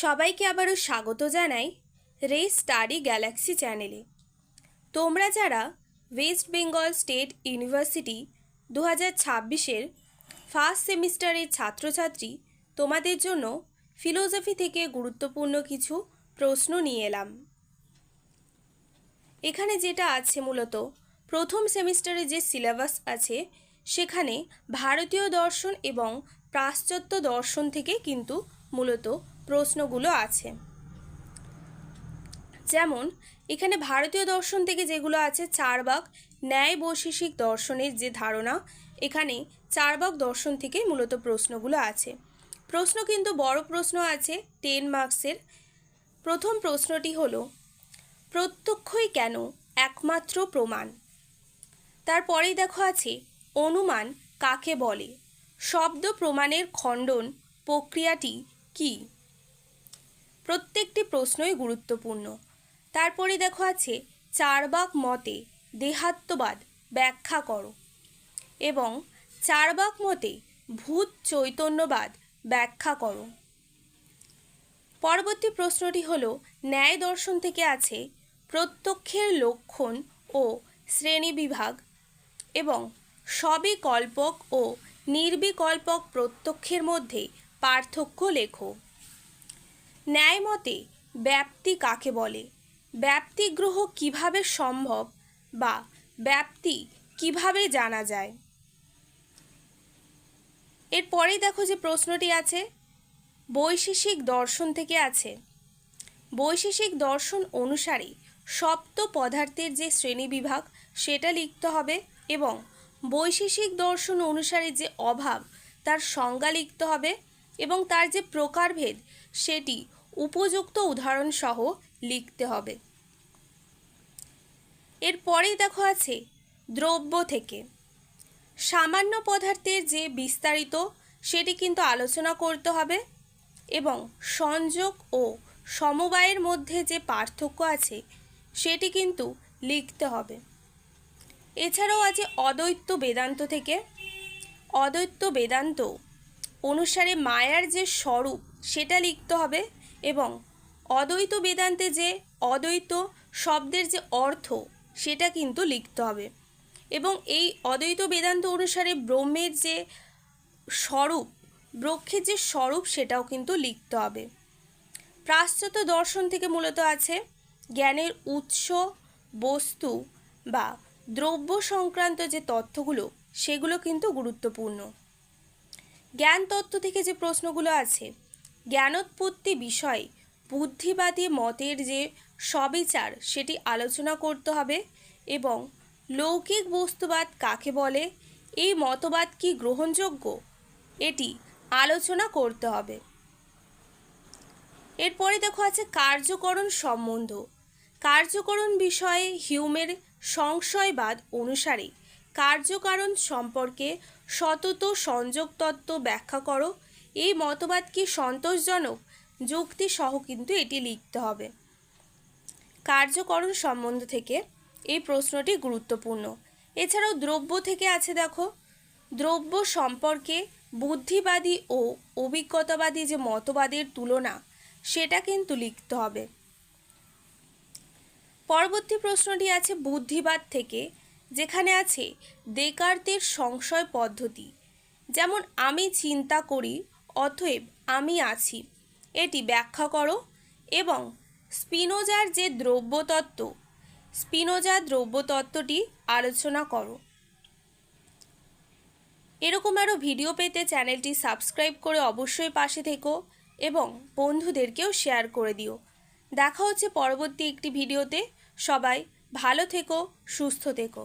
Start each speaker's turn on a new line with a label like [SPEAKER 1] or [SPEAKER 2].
[SPEAKER 1] সবাইকে আবারও স্বাগত জানাই রে স্টাডি গ্যালাক্সি চ্যানেলে। তোমরা যারা ওয়েস্ট বেঙ্গল স্টেট ইউনিভার্সিটি 2026-এর ফার্স্ট সেমিস্টারের ছাত্রছাত্রী, তোমাদের জন্য ফিলোসফি থেকে গুরুত্বপূর্ণ কিছু প্রশ্ন নিয়ে এলাম। এখানে যেটা আছে মূলত প্রথম সেমিস্টারে যে সিলেবাস আছে সেখানে ভারতীয় দর্শন এবং পাশ্চাত্য দর্শন থেকে কিন্তু মূলত প্রশ্নগুলো আছে। যেমন এখানে ভারতীয় দর্শন থেকে যেগুলো আছে চার্বাক ন্যায় বৈশেষিক দর্শনের যে ধারণা, এখানে চার্বাক দর্শন থেকে মূলত প্রশ্নগুলো আছে। প্রশ্ন কিন্তু বড় প্রশ্ন আছে 10 মার্কসের। প্রথম প্রশ্নটি হলো, প্রত্যক্ষই কেন একমাত্র প্রমাণ? তারপরেই দেখো আছে অনুমান কাকে বলে, শব্দ প্রমাণের খণ্ডন প্রক্রিয়াটি কি? প্রত্যেকটি প্রশ্নই গুরুত্বপূর্ণ। তারপরে দেখো আছে চার্বাক মতে দেহাত্মবাদ ব্যাখ্যা করো এবং চার্বাক মতে ভূত চৈতন্যবাদ ব্যাখ্যা করো। পরবর্তী প্রশ্নটি হলো, ন্যায় দর্শন থেকে আছে প্রত্যক্ষের লক্ষণ ও শ্রেণীবিভাগ এবং সবিকল্পক ও নির্বিকল্পক প্রত্যক্ষের মধ্যে পার্থক্য লেখো। ন্যায় মতে ব্যাপ্তি কাকে বলে, ব্যাপ্তিগ্রহ কিভাবে সম্ভব বা ব্যাপ্তি কিভাবে জানা যায়? এরপরেই দেখো যে প্রশ্নটি আছে বৈশেষিক দর্শন থেকে আছে বৈশেষিক দর্শন অনুসারে সপ্ত পদার্থের যে শ্রেণীবিভাগ সেটা লিখতে হবে এবং বৈশেষিক দর্শন অনুসারে যে অভাব তার সংজ্ঞা লিখতে হবে এবং তার যে প্রকারভেদ সেটি উপযুক্ত উদাহরণ সহ লিখতে হবে। এরপরেই দেখো আছে দ্রব্য থেকে সামান্য পদার্থের যে বিস্তারিত সেটি কিন্তু আলোচনা করতে হবে এবং সংযোগ ও সমবায়ের মধ্যে যে পার্থক্য আছে সেটি কিন্তু লিখতে হবে। এছাড়াও আছে অদ্বৈত বেদান্ত থেকে অদ্বৈত বেদান্ত অনুসারে মায়ার যে স্বরূপ সেটা লিখতে হবে এবং অদ্বৈত বেদান্তে যে অদ্বৈত শব্দের যে অর্থ সেটা কিন্তু লিখতে হবে এবং এই অদ্বৈত বেদান্ত অনুসারে ব্রহ্মের যে স্বরূপ, ব্রহ্মের যে স্বরূপ সেটাও কিন্তু লিখতে হবে। পাশ্চাত্য দর্শন থেকে মূলত আছে জ্ঞানের উৎস, বস্তু বা দ্রব্য সংক্রান্ত যে তথ্যগুলো সেগুলো কিন্তু গুরুত্বপূর্ণ। জ্ঞান তত্ত্ব থেকে যে প্রশ্নগুলো আছে জ্ঞানোৎপত্তি বিষয়ে বুদ্ধিবাদী মতের যে সবিচার সেটি আলোচনা করতে হবে এবং লৌকিক বস্তুবাদ কাকে বলে, এই মতবাদ কি গ্রহণযোগ্য, এটি আলোচনা করতে হবে। এরপরে দেখো আছে কার্যকরণ সম্বন্ধ। কার্যকরণ বিষয়ে হিউমের সংশয়বাদ অনুসারে কার্যকারণ সম্পর্কে সতত সংযোগ তত্ত্ব ব্যাখ্যা করো, এই মতবাদ কি সন্তোষজনক, যুক্তি সহ কিন্তু এটি লিখতে হবে। কার্যকরণ সম্বন্ধ থেকে এই প্রশ্নটি গুরুত্বপূর্ণ। এছাড়াও দ্রব্য থেকে আছে দেখো দ্রব্য সম্পর্কে বুদ্ধিবাদী ও অভিজ্ঞতাবাদী যে মতবাদের তুলনা সেটা কিন্তু লিখতে হবে। পরবর্তী প্রশ্নটি আছে বুদ্ধিবাদ থেকে, যেখানে আছে দেকার্তের সংশয় পদ্ধতি, যেমন আমি চিন্তা করি অতএব আমি আছি, এটি ব্যাখ্যা করো এবং স্পিনোজার যে দ্রব্যতত্ত্ব, স্পিনোজার দ্রব্যতত্ত্বটি আলোচনা করো। এরকম আরও ভিডিও পেতে চ্যানেলটি সাবস্ক্রাইব করে অবশ্যই পাশে থেকো এবং বন্ধুদেরকেও শেয়ার করে দিও। দেখা হচ্ছে পরবর্তী একটি ভিডিওতে। সবাই ভালো থেকো, সুস্থ থেকো।